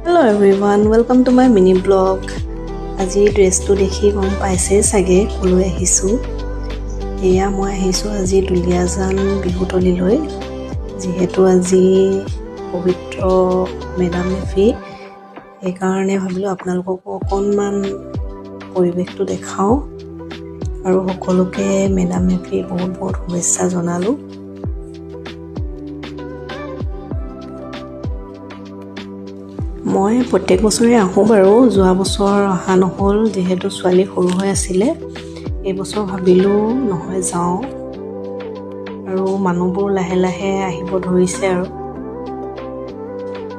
Hello everyone, welcome to my mini blog. আজি ড্ৰেছটো দেখি গম পাইছে চাগে কলৈ আহিছো। এয়া মই আহিছো আজি দুলিয়াজান বিহুতলিলৈ। যেহেতু আজি পবিত্ৰ মেডাম মেফি, এই কাৰণে ভাবিলো আপোনালোকক অকণমান পৰিৱেশটো দেখাও আৰু সকলোকে মেডাম মেফি বহুত শুভেচ্ছা জনালো। মই প্ৰত্যেক বছৰে আহোঁ বাৰু, যোৱা বছৰ অহা নহ'ল যেহেতু ছোৱালী সৰু হৈ আছিলে। এই বছৰ ভাবিলোঁ নহয় যাওঁ, আৰু মানুহবোৰ লাহে লাহে আহিব ধৰিছে। আৰু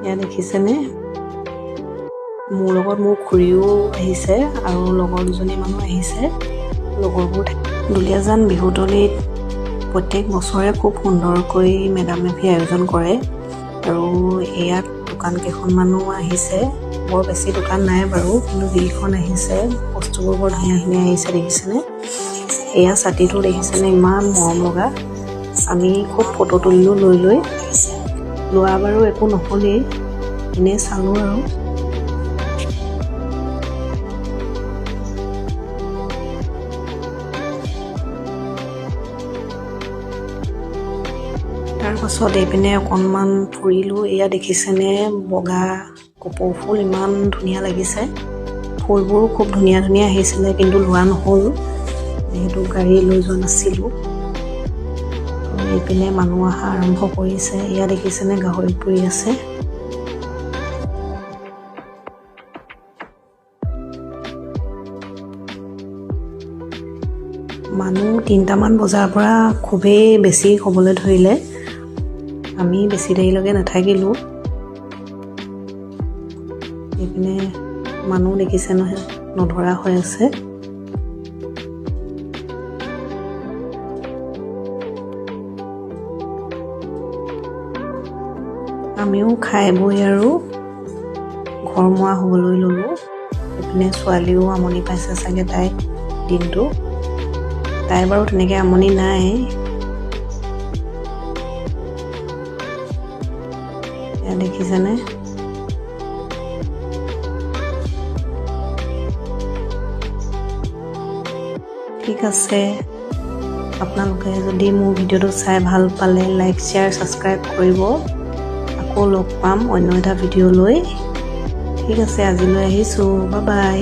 এয়া দেখিছেনে, মোৰ লগত মোৰ খুৰীও আহিছে আৰু লগৰ দুজনী মানুহ আহিছে, লগৰবোৰ দুলিয়াজান বিহুতলিত প্ৰত্যেক বছৰে খুব সুন্দৰকৈ মেডাম মেফি আয়োজন কৰে। আৰু ইয়াত দোকান কেইখনমানো আহিছে, বৰ বেছি দোকান নাই বাৰু, কিন্তু যিখন আহিছে বস্তুবোৰ বৰ ধুনীয়া ধুনীয়া আহিছে। দেখিছেনে, এয়া ছাতিটো দেখিছেনে, ইমান মৰম লগা। আমি খুব ফটো তুলিলোঁ লৈ লোৱা বাৰু একো নহ'লেই, এনেই চালোঁ আৰু। তাৰপাছত এইপিনে অকণমান ফুৰিলোঁ। এয়া দেখিছেনে, বগা কপৌ ফুল ইমান ধুনীয়া লাগিছে। ফুলবোৰো খুব ধুনীয়া ধুনীয়া আহিছিলে, কিন্তু লোৱা নহ'ল যিহেতু গাড়ী লৈ যোৱা নাছিলোঁ। এইপিনে মানুহ অহা আৰম্ভ কৰিছে। এয়া দেখিছেনে, গাহৰি পুৰি আছে। মানুহ 3টামান বজাৰ পৰা খুবেই বেছি হ'বলৈ ধৰিলে। আমি বেছি দেৰিলৈকে নাথাকিলোঁ। এইপিনে মানুহ দেখিছে নহয়, নধৰা হৈ আছে। আমিও খাই বৈ আৰু ঘৰমুৱা হ'বলৈ ল'লোঁ। এইপিনে ছোৱালীও আমনি পাইছে চাগে তাই দিনটো। তাই বাৰু তেনেকৈ আমনি নাই। এয়া দেখিছেনে, ঠিক আছে। আপোনালোকে যদি মোৰ ভিডিঅ'টো চাই ভাল পালে লাইক শ্বেয়াৰ ছাবস্ক্ৰাইব কৰিব। আকৌ লগ পাম অন্য এটা ভিডিঅ' লৈ। ঠিক আছে, আজিলৈ আহিছোঁ, বাই বাই।